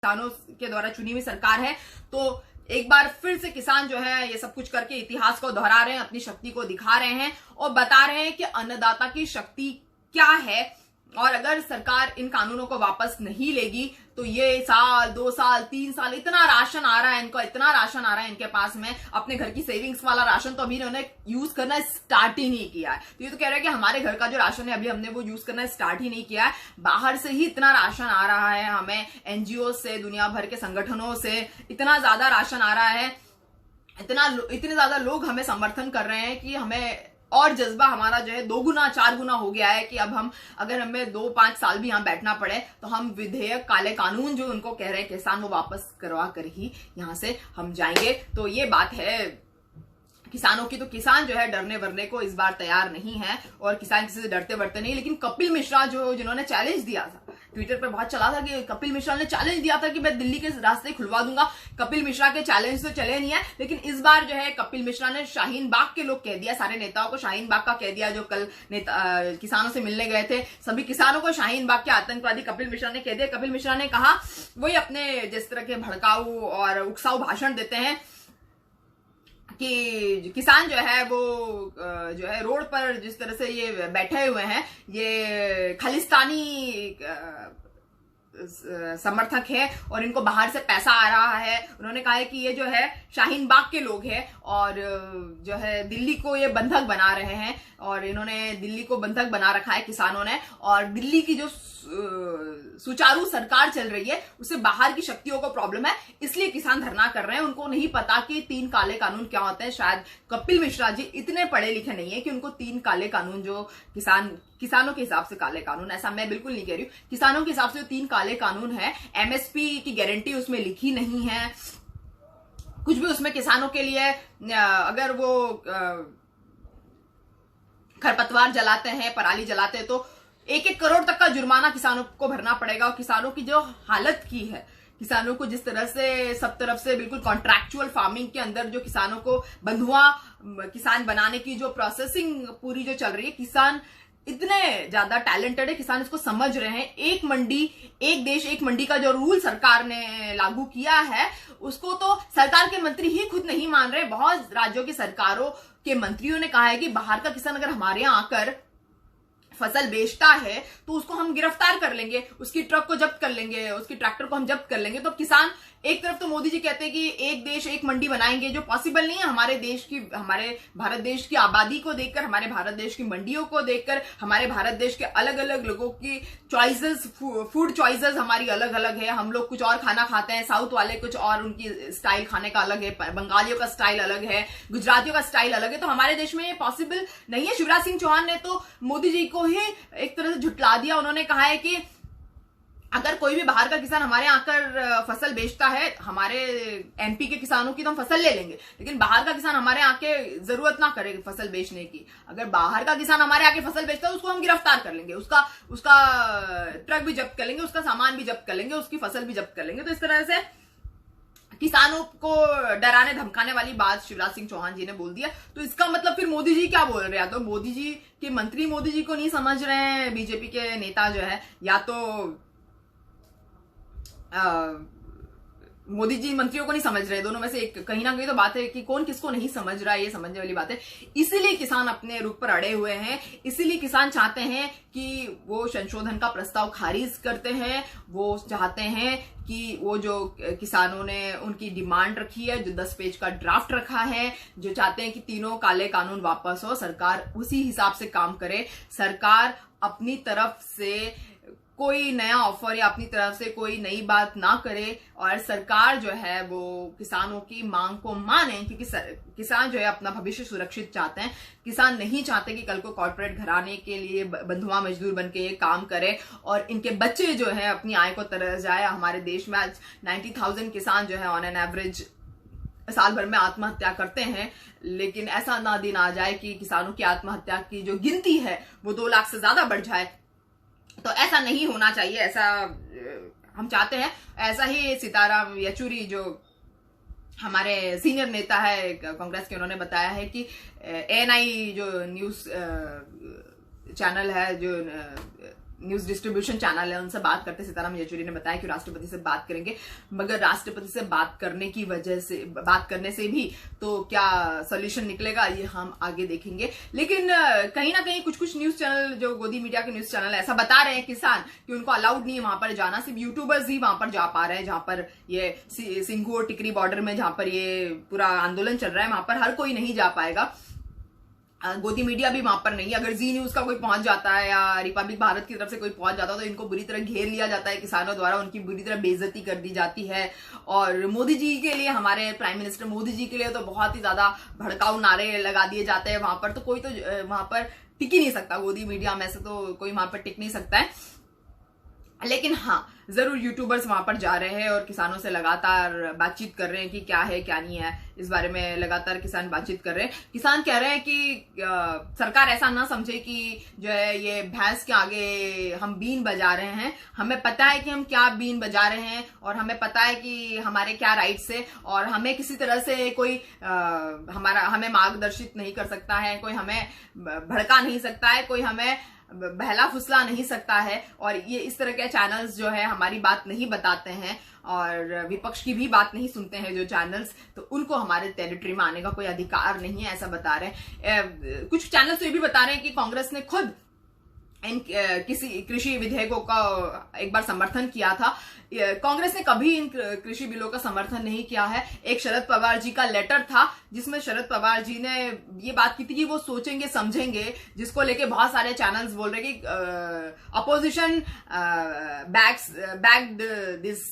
किसानों के द्वारा चुनी हुई सरकार है, तो एक बार फिर से किसान जो है ये सब कुछ करके इतिहास को दोहरा रहे हैं, अपनी शक्ति को दिखा रहे हैं और बता रहे हैं कि अन्नदाता की शक्ति क्या है। और अगर सरकार इन कानूनों को वापस नहीं लेगी तो ये साल 2 साल 3 साल इतना राशन आ रहा है इनको, इतना राशन आ रहा है इनके पास में, अपने घर की सेविंग्स वाला राशन तो अभी इन्होंने यूज करना स्टार्ट ही नहीं किया है। तो ये तो कह रहे हैं कि हमारे घर का जो राशन है अभी हमने वो यूज करना स्टार्ट ही नहीं किया है, बाहर से ही इतना राशन आ रहा है हमें, एनजीओ से, दुनिया भर के संगठनों से इतना ज्यादा राशन आ रहा है, इतने ज्यादा लोग हमें समर्थन कर रहे हैं कि हमें और जज्बा हमारा जो है 2 गुना 4 गुना हो गया है कि अब हम, अगर हमें 2-5 साल भी यहां बैठना पड़े तो हम विधेयक, काले कानून जो उनको कह रहे हैं किसान, वो वापस करवा कर ही यहां से हम जाएंगे। तो ये बात है किसानों की। तो किसान जो है डरने वरने को इस बार तैयार नहीं है और किसान किसी से डरते वरते नहीं। लेकिन कपिल मिश्रा जो, जिन्होंने चैलेंज दिया था, ट्विटर पर बहुत चला था कि कपिल मिश्रा ने चैलेंज दिया था कि मैं दिल्ली के रास्ते खुलवा दूंगा। कपिल मिश्रा के चैलेंज तो चले नहीं है, लेकिन इस बार जो है कपिल मिश्रा ने शाहीन बाग के लोग कह दिया, सारे नेताओं को शाहीन बाग का कह दिया, जो कल किसानों से मिलने गए थे सभी किसानों को शाहीन बाग के आतंकवादी कपिल मिश्रा ने कह दिया। कपिल मिश्रा ने कहा, वही अपने जिस तरह के भड़काऊ और उकसाऊ भाषण देते हैं कि किसान जो है वो जो है रोड पर जिस तरह से ये बैठे हुए हैं, ये खालिस्तानी समर्थक है और इनको बाहर से पैसा आ रहा है। उन्होंने कहा है कि ये जो है शाहीन बाग के लोग हैं और जो है दिल्ली को ये बंधक बना रहे हैं और इन्होंने दिल्ली को बंधक बना रखा है किसानों ने, और दिल्ली की जो सुचारू सरकार चल रही है उससे बाहर की शक्तियों को प्रॉब्लम है, इसलिए किसान धरना कर रहे हैं। उनको नहीं पता कि 3 काले कानून क्या होते हैं। शायद कपिल मिश्रा जी इतने पढ़े लिखे नहीं है कि उनको 3 काले कानून, जो किसानों के हिसाब से काले कानून, ऐसा मैं बिल्कुल नहीं कह रही हूँ, किसानों के हिसाब से जो 3 काले कानून है, एमएसपी की गारंटी उसमें लिखी नहीं है, कुछ भी उसमें किसानों के लिए, अगर वो खरपतवार जलाते हैं, पराली जलाते हैं तो 1-1 करोड़ तक का जुर्माना किसानों को भरना पड़ेगा। और किसानों की जो हालत की है, किसानों को जिस तरह से सब तरफ से बिल्कुल कॉन्ट्रैक्चुअल फार्मिंग के अंदर जो किसानों को बंधुआ किसान बनाने की जो प्रोसेसिंग पूरी जो चल रही है, किसान इतने ज्यादा टैलेंटेड है, किसान इसको समझ रहे हैं। एक मंडी एक देश एक मंडी का जो रूल सरकार ने लागू किया है उसको तो सरकार के मंत्री ही खुद नहीं मान रहे। बहुत राज्यों की सरकारों के मंत्रियों ने कहा है कि बाहर का किसान अगर हमारे यहाँ आकर फसल बेचता है तो उसको हम गिरफ्तार कर लेंगे, उसकी ट्रक को जब्त कर लेंगे, उसकी ट्रैक्टर को हम जब्त कर लेंगे। तो किसान, एक तरफ तो मोदी जी कहते हैं कि एक देश एक मंडी बनाएंगे, जो पॉसिबल नहीं है हमारे भारत देश की आबादी को देखकर, हमारे भारत देश की मंडियों को देखकर, हमारे भारत देश के अलग अलग लोगों की चॉइसेस, फूड चॉइसेस हमारी अलग अलग है। हम लोग कुछ और खाना खाते हैं, साउथ वाले कुछ और, उनकी स्टाइल खाने का अलग है, बंगालियों का स्टाइल अलग है, गुजरातियों का स्टाइल अलग है। तो हमारे देश में ये पॉसिबल नहीं है। शिवराज सिंह चौहान ने तो मोदी जी को ही एक तरह से झुटला दिया। उन्होंने कहा है कि अगर कोई भी बाहर का किसान हमारे आकर फसल बेचता है, हमारे एमपी के किसानों की तो हम फसल ले लेंगे, लेकिन बाहर का किसान हमारे आके जरूरत ना करे फसल बेचने की। अगर बाहर का किसान हमारे आके फसल बेचता है उसको हम गिरफ्तार कर लेंगे, उसका ट्रक भी जब्त कर लेंगे, उसका सामान भी जब्त कर लेंगे, उसकी फसल भी जब्त कर लेंगे। तो इस तरह से किसानों को डराने धमकाने वाली बात शिवराज सिंह चौहान जी ने बोल दिया। तो इसका मतलब फिर मोदी जी क्या बोल रहे हैं? तो मोदी जी के मंत्री मोदी जी को नहीं समझ रहे हैं, बीजेपी के नेता जो है, या तो मोदी जी मंत्रियों को नहीं समझ रहे, दोनों में से एक, कहीं ना कहीं तो बात है कि कौन किसको नहीं समझ रहा है, ये समझने वाली बात है। इसीलिए किसान अपने रुख पर अड़े हुए हैं, इसीलिए किसान चाहते हैं कि वो संशोधन का प्रस्ताव खारिज करते हैं। वो चाहते हैं कि वो जो किसानों ने उनकी डिमांड रखी है, जो 10 पेज का ड्राफ्ट रखा है, जो चाहते हैं कि 3 काले कानून वापस हो, सरकार उसी हिसाब से काम करे। सरकार अपनी तरफ से कोई नया ऑफर या अपनी तरफ से कोई नई बात ना करे और सरकार जो है वो किसानों की मांग को माने, क्योंकि किसान जो है अपना भविष्य सुरक्षित चाहते हैं। किसान नहीं चाहते कि कल को कॉर्पोरेट घराने के लिए बंधुआ मजदूर बन के ये काम करे और इनके बच्चे जो है अपनी आय को तरस जाए। हमारे देश में आज 90,000 किसान जो है ऑन एन एवरेज साल भर में आत्महत्या करते हैं, लेकिन ऐसा ना दिन आ जाए कि किसानों की आत्महत्या की जो गिनती है वो 2 लाख से ज्यादा बढ़ जाए। तो ऐसा नहीं होना चाहिए, ऐसा हम चाहते हैं। ऐसा ही सीताराम येचुरी जो हमारे सीनियर नेता है कांग्रेस के, उन्होंने बताया है कि एएनआई जो न्यूज चैनल है, जो न्यूज डिस्ट्रीब्यूशन चैनल है, उनसे बात करते सीताराम येचुरी ने बताया कि राष्ट्रपति से बात करेंगे, मगर राष्ट्रपति से बात करने से भी तो क्या सोल्यूशन निकलेगा ये हम आगे देखेंगे। लेकिन कहीं ना कहीं कुछ न्यूज चैनल, जो गोदी मीडिया के न्यूज चैनल, ऐसा बता रहे हैं किसान कि उनको अलाउड नहीं है वहां पर जाना, सिर्फ यूट्यूबर्स ही वहां पर जा पा रहे हैं, जहां पर ये सिंघू और टिकरी बॉर्डर में जहां पर ये पूरा आंदोलन चल रहा है वहां पर हर कोई नहीं जा पाएगा। गोदी मीडिया भी वहां पर नहीं। अगर जी न्यूज का कोई पहुंच जाता है या रिपब्लिक भारत की तरफ से कोई पहुंच जाता है तो इनको बुरी तरह घेर लिया जाता है किसानों द्वारा, उनकी बुरी तरह बेइज्जती कर दी जाती है। और मोदी जी के लिए, हमारे प्राइम मिनिस्टर मोदी जी के लिए तो बहुत ही ज्यादा भड़काऊ नारे लगा दिए जाते हैं वहां पर, तो कोई तो वहां पर टिक ही नहीं सकता। गोदी मीडिया में से तो कोई वहां पर टिक नहीं सकता है। लेकिन हाँ, जरूर यूट्यूबर्स वहां पर जा रहे हैं और किसानों से लगातार बातचीत कर रहे हैं कि क्या है क्या नहीं है, इस बारे में लगातार किसान बातचीत कर रहे हैं। किसान कह रहे हैं कि सरकार ऐसा ना समझे कि जो है ये भैंस के आगे हम बीन बजा रहे हैं, हमें पता है कि हम क्या बीन बजा रहे हैं और हमें पता है कि हमारे क्या राइट्स है, और हमें किसी तरह से कोई हमें मार्गदर्शित नहीं कर सकता है, कोई हमें भड़का नहीं सकता है, कोई हमें बहला फुसला नहीं सकता है। और ये इस तरह के चैनल्स जो है हमारी बात नहीं बताते हैं और विपक्ष की भी बात नहीं सुनते हैं जो चैनल्स, तो उनको हमारे टेरिटरी में आने का कोई अधिकार नहीं है, ऐसा बता रहे हैं। कुछ चैनल्स तो ये भी बता रहे हैं कि कांग्रेस ने खुद इन किसी कृषि विधेयकों का एक बार समर्थन किया था। कांग्रेस ने कभी इन कृषि बिलों का समर्थन नहीं किया है। एक शरद पवार जी का लेटर था जिसमें शरद पवार जी ने ये बात की थी कि वो सोचेंगे समझेंगे, जिसको लेके बहुत सारे चैनल्स बोल रहे कि opposition backed this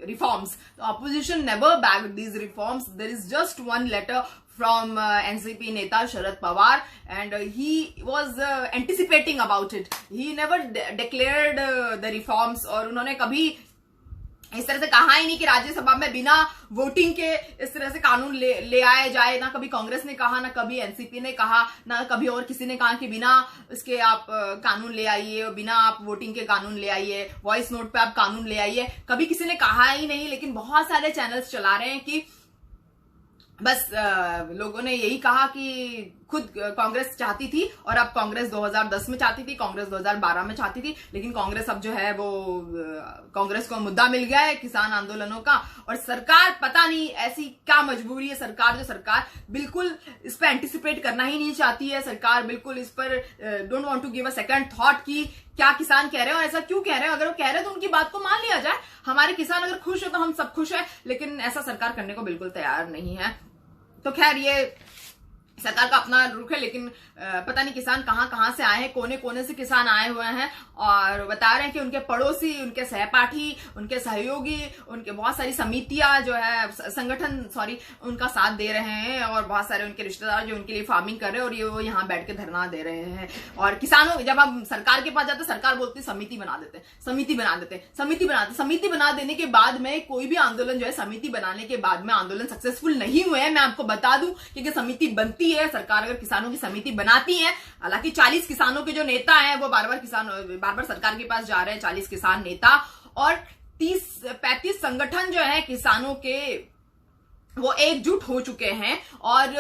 reforms. The opposition never backed these reforms. There is just one letter from NCP Neta Sharad Pawar, and he was anticipating about it. He never declared the reforms, और उन्होंने कभी इस तरह से कहा ही नहीं कि राज्यसभा में बिना वोटिंग के इस तरह से कानून ले आया जाए। ना कभी कांग्रेस ने कहा, ना कभी एनसीपी ने कहा, ना कभी और किसी ने कहा कि बिना इसके आप कानून ले आइए, बिना आप वोटिंग के कानून ले आइए, वॉइस नोट पे आप कानून ले आइए, कभी किसी ने कहा ही नहीं। लेकिन बहुत सारे चैनल्स चला रहे हैं कि बस लोगों ने यही कहा कि खुद कांग्रेस चाहती थी, और अब कांग्रेस 2010 में चाहती थी, कांग्रेस 2012 में चाहती थी, लेकिन कांग्रेस अब जो है वो कांग्रेस को मुद्दा मिल गया है किसान आंदोलनों का। और सरकार पता नहीं ऐसी क्या मजबूरी है, सरकार बिल्कुल इस पर एंटिसिपेट करना ही नहीं चाहती है। सरकार बिल्कुल इस पर don't want to give a second thought कि क्या किसान कह रहे हैं और ऐसा क्यों कह रहे हैं। अगर वो कह रहे हैं तो उनकी बात को मान लिया जाए। हमारे किसान अगर खुश हो तो हम सब खुश है, लेकिन ऐसा सरकार करने को बिल्कुल तैयार नहीं है। तो खैर, ये सरकार का अपना रुख है, लेकिन पता नहीं किसान कहां से आए हैं, कोने कोने से किसान आए हुए हैं और बता रहे हैं कि उनके पड़ोसी, उनके सहपाठी, उनके सहयोगी, उनके बहुत सारी समितियां जो है, संगठन उनका साथ दे रहे हैं, और बहुत सारे उनके रिश्तेदार जो उनके लिए फार्मिंग कर रहे हैं, और ये वो यहाँ बैठ के धरना दे रहे हैं। और किसानों, जब हम सरकार के पास जाते, सरकार बोलती समिति बना देते। समिति बना देने के बाद में कोई भी आंदोलन जो है, समिति बनाने के बाद में आंदोलन सक्सेसफुल नहीं हुए हैं। मैं आपको बता दूं, क्योंकि समिति बनती है, सरकार अगर किसानों की समिति बनाती है, हालांकि 40 किसानों के जो नेता हैं वो बार बार सरकार के पास जा रहे हैं, 40 किसान नेता, और 30-35 संगठन जो है किसानों के वो एकजुट हो चुके हैं। और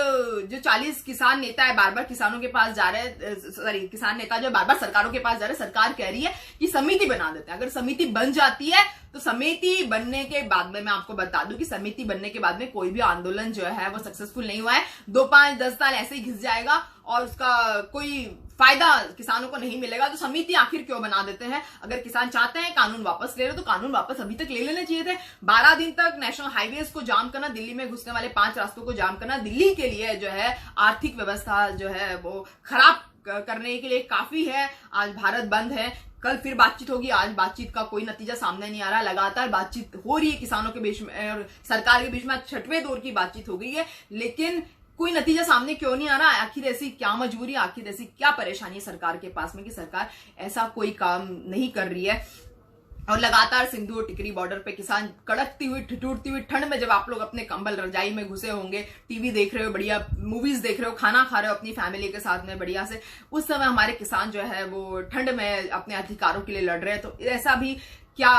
जो 40 किसान नेता है बार बार किसानों के पास जा रहे हैं, किसान नेता जो बार बार सरकारों के पास जा रहे हैं, सरकार कह रही है कि समिति बना देते हैं। अगर समिति बन जाती है तो समिति बनने के बाद में, मैं आपको बता दूं कि समिति बनने के बाद में कोई भी आंदोलन जो है वो सक्सेसफुल नहीं हुआ है। 2, 5, 10 साल ऐसे ही घिस जाएगा और उसका कोई फायदा किसानों को नहीं मिलेगा। तो समिति आखिर क्यों बना देते हैं? अगर किसान चाहते हैं कानून वापस ले रहे तो कानून वापस अभी तक ले लेने चाहिए थे। 12 दिन तक नेशनल हाईवेज को जाम करना, दिल्ली में घुसने वाले 5 रास्तों को जाम करना, दिल्ली के लिए जो है आर्थिक व्यवस्था जो है वो खराब करने के लिए काफी है। आज भारत बंद है, कल फिर बातचीत होगी, आज बातचीत का कोई नतीजा सामने नहीं आ रहा। लगातार बातचीत हो रही है किसानों के बीच में और सरकार के बीच में, 6वें दौर की बातचीत हो गई है, लेकिन कोई नतीजा सामने क्यों नहीं आ रहा? आखिर ऐसी क्या मजबूरी, आखिर ऐसी क्या परेशानी है सरकार के पास में कि सरकार ऐसा कोई काम नहीं कर रही है। और लगातार सिंधु और टिकरी बॉर्डर पे किसान कड़कती हुई, ठिठुरती हुई ठंड में, जब आप लोग अपने कंबल रजाई में घुसे होंगे, टीवी देख रहे हो, बढ़िया मूवीज देख रहे हो, खाना खा रहे हो अपनी फैमिली के साथ में बढ़िया से, उस समय हमारे किसान जो है वो ठंड में अपने अधिकारों के लिए लड़ रहे हैं। तो ऐसा भी क्या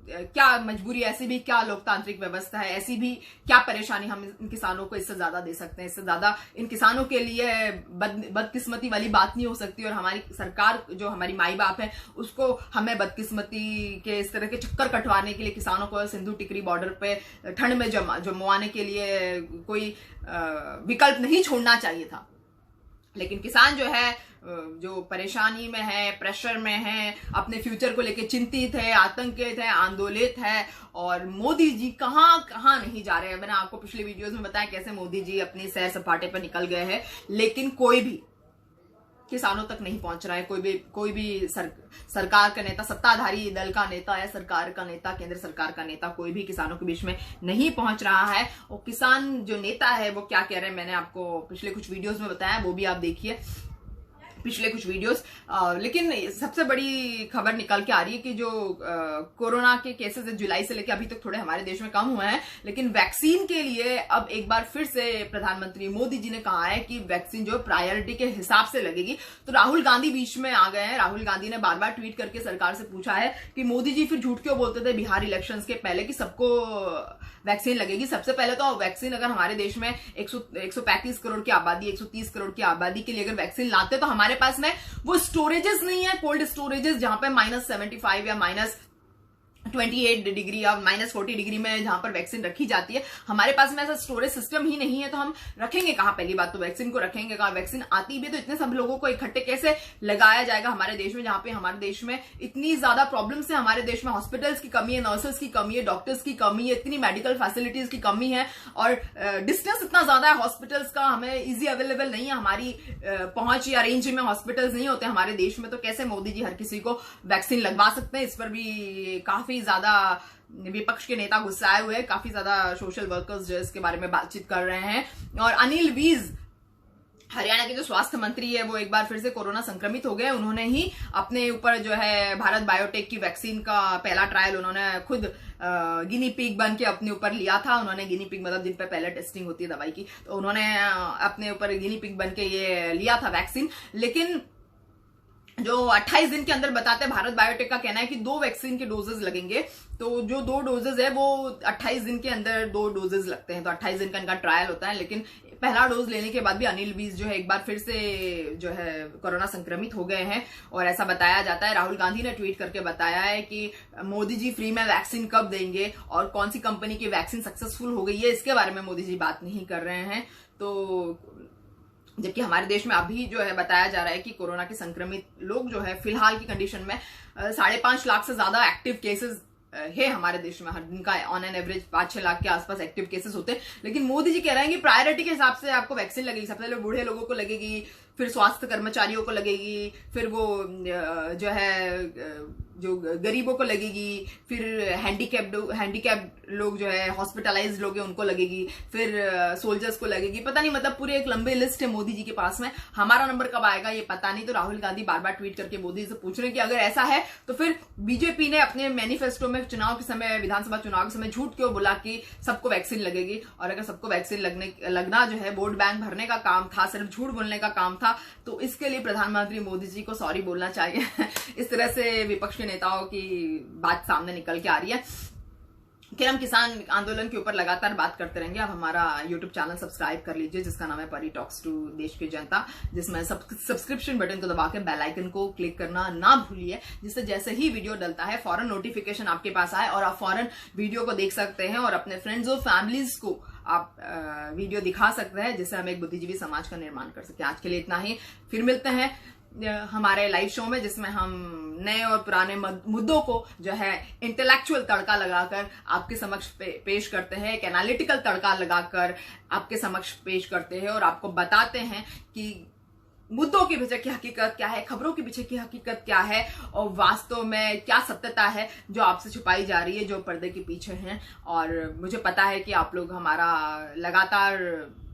क्या मजबूरी, ऐसी भी क्या लोकतांत्रिक व्यवस्था है, ऐसी भी क्या परेशानी हम इन किसानों को इससे ज्यादा दे सकते हैं। इससे ज्यादा इन किसानों के लिए बदकिस्मती वाली बात नहीं हो सकती। और हमारी सरकार जो हमारी माई बाप है उसको हमें बदकिस्मती के इस तरह के चक्कर कटवाने के लिए, किसानों को सिंधु टिकरी बॉर्डर पे ठंड में जमवाने के लिए कोई विकल्प नहीं छोड़ना चाहिए था। लेकिन किसान जो है, जो परेशानी में है, प्रेशर में है, अपने फ्यूचर को लेकर चिंतित है, आतंकित है, आंदोलित है। और मोदी जी कहां नहीं जा रहे हैं। मैंने आपको पिछले वीडियोस में बताया कैसे मोदी जी अपनी सैर सपाटे पर निकल गए हैं, लेकिन कोई भी किसानों तक नहीं पहुंच रहा है। कोई भी सरकार का नेता, सत्ताधारी दल का नेता या सरकार का नेता, केंद्र सरकार का नेता, कोई भी किसानों के बीच में नहीं पहुंच रहा है। और किसान जो नेता है वो क्या कह रहे हैं, मैंने आपको पिछले कुछ वीडियोस में बताया, वो भी आप देखिए पिछले कुछ वीडियोस। लेकिन सबसे बड़ी खबर निकल के आ रही है कि जो कोरोना के केसेस जुलाई से लेकर अभी तक थोड़े हमारे देश में कम हुए हैं, लेकिन वैक्सीन के लिए अब एक बार फिर से प्रधानमंत्री मोदी जी ने कहा है कि वैक्सीन जो प्रायोरिटी के हिसाब से लगेगी। तो राहुल गांधी बीच में आ गए हैं। राहुल गांधी ने बार बार ट्वीट करके सरकार से पूछा है कि मोदी जी फिर झूठ क्यों बोलते थे बिहार इलेक्शंस के पहले कि सबको वैक्सीन लगेगी। सबसे पहले तो वैक्सीन अगर हमारे देश में 135 करोड़ की आबादी, 130 करोड़ की आबादी के लिए अगर वैक्सीन लाते तो हमारे पास में वो स्टोरेजेस नहीं है, कोल्ड स्टोरेजेस, जहां पे -75 या -28 डिग्री या -40 डिग्री में जहां पर वैक्सीन रखी जाती है। हमारे पास में ऐसा स्टोरेज सिस्टम ही नहीं है, तो हम रखेंगे कहां? पहली बात तो वैक्सीन को रखेंगे कहां? वैक्सीन आती भी तो इतने सब लोगों को इकट्ठे कैसे लगाया जाएगा हमारे देश में, जहां पे हमारे देश में इतनी ज्यादा प्रॉब्लम्स है। हमारे देश में हॉस्पिटल्स की कमी है, नर्सेस की कमी है, डॉक्टर्स की कमी है, इतनी मेडिकल फैसिलिटीज की कमी है, और डिस्टेंस इतना ज्यादा है हॉस्पिटल्स का, हमें इजी अवेलेबल नहीं है, हमारी पहुंच या रेंज में हॉस्पिटल्स नहीं होते हमारे देश में। तो कैसे मोदी जी हर किसी को वैक्सीन लगवा सकते हैं? इस पर भी काफी ज्यादा विपक्ष के नेता गुस्साए हुए हैं, काफी ज्यादा सोशल वर्कर्स जो इसके बारे में बातचीत कर रहे हैं। और अनिल विज, हरियाणा के जो स्वास्थ्य मंत्री है, वो एक बार फिर से कोरोना संक्रमित हो गए। उन्होंने ही अपने ऊपर जो है भारत बायोटेक की वैक्सीन का पहला ट्रायल उन्होंने खुद गिनी पिग बन के अपने ऊपर लिया था। उन्होंने गिनी पिग मतलब जिन पर पहले टेस्टिंग होती है दवाई की, तो उन्होंने अपने ऊपर गिनी पिग बन के ये लिया था वैक्सीन। लेकिन जो 28 दिन के अंदर बताते हैं, भारत बायोटेक का कहना है कि 2 वैक्सीन के डोजेस लगेंगे। तो जो 2 डोजेस है वो 28 दिन के अंदर 2 डोजेस लगते हैं, तो 28 दिन का इनका ट्रायल होता है। लेकिन पहला डोज लेने के बाद भी अनिल विज जो है एक बार फिर से जो है कोरोना संक्रमित हो गए हैं, और ऐसा बताया जाता है। राहुल गांधी ने ट्वीट करके बताया है कि मोदी जी फ्री में वैक्सीन कब देंगे और कौन सी कंपनी की वैक्सीन सक्सेसफुल हो गई है, इसके बारे में मोदी जी बात नहीं कर रहे हैं। तो जबकि हमारे देश में अभी जो है बताया जा रहा है कि कोरोना के संक्रमित लोग जो है फिलहाल की कंडीशन में 5.5 लाख से ज्यादा एक्टिव केसेस है हमारे देश में। हर दिन का ऑन एन एवरेज 5-6 लाख के आसपास एक्टिव केसेस होते हैं। लेकिन मोदी जी कह रहे हैं कि प्रायोरिटी के हिसाब से आपको वैक्सीन लगेगी। सबसे पहले बूढ़े लोगों को लगेगी, फिर स्वास्थ्य कर्मचारियों को लगेगी, फिर वो जो है जो गरीबों को लगेगी, फिर हैंडीकैप्ड लोग जो है हॉस्पिटलाइज्ड लोग हैं उनको लगेगी, फिर सोल्जर्स को लगेगी। पता नहीं, मतलब पूरी एक लंबी लिस्ट है मोदी जी के पास में। हमारा नंबर कब आएगा ये पता नहीं। तो राहुल गांधी बार बार ट्वीट करके मोदी जी से पूछ रहे हैं कि अगर ऐसा है तो फिर बीजेपी ने अपने मैनिफेस्टो में चुनाव के समय, विधानसभा चुनाव के समय झूठ क्यों बोला कि सबको वैक्सीन लगेगी? और अगर सबको वैक्सीन लगना जो है वोट बैंक भरने का काम था, सिर्फ झूठ बोलने का काम था, तो इसके लिए प्रधानमंत्री मोदी जी को सॉरी बोलना चाहिए। इस तरह से विपक्ष के नेताओं की बात सामने निकल के आ रही है। कि हम किसान आंदोलन के ऊपर लगातार बात करते रहेंगे। आप हमारा YouTube चैनल सब्सक्राइब कर लीजिए, जिसका नाम है परी टॉक्स टू देश की जनता, जिसमें सब्सक्रिप्शन बटन को दबा के बेल आइकन को क्लिक करना ना भूलिए, जिससे जैसे ही वीडियो डलता है फौरन नोटिफिकेशन आपके पास आए और आप फौरन वीडियो को देख सकते हैं और अपने फ्रेंड्स और फैमिलीज को आप वीडियो दिखा सकते हैं, जिससे हम एक बुद्धिजीवी समाज का निर्माण कर सकें। आज के लिए इतना ही, फिर मिलते हैं हमारे लाइव शो में, जिसमें हम नए और पुराने मुद्दों को जो है इंटेलेक्चुअल तड़का लगाकर आपके समक्ष पेश करते हैं, एक एनालिटिकल तड़का लगाकर आपके समक्ष पेश करते हैं और आपको बताते हैं कि मुद्दों के पीछे की हकीकत क्या है, खबरों के पीछे की हकीकत क्या है और वास्तव में क्या सत्यता है जो आपसे छुपाई जा रही है, जो पर्दे के पीछे है। और मुझे पता है कि आप लोग हमारा लगातार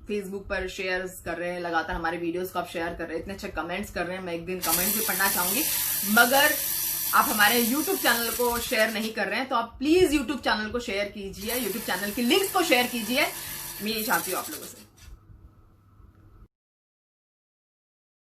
फेसबुक पर शेयर्स कर रहे हैं, लगातार हमारे वीडियोस को आप शेयर कर रहे हैं, इतने अच्छे कमेंट्स कर रहे हैं। मैं एक दिन कमेंट्स भी पढ़ना चाहूंगी, मगर आप हमारे YouTube चैनल को शेयर नहीं कर रहे हैं, तो आप प्लीज YouTube चैनल को शेयर कीजिए, YouTube चैनल की लिंक्स को शेयर कीजिए। मैं ये चाहती हूँ आप लोगों से।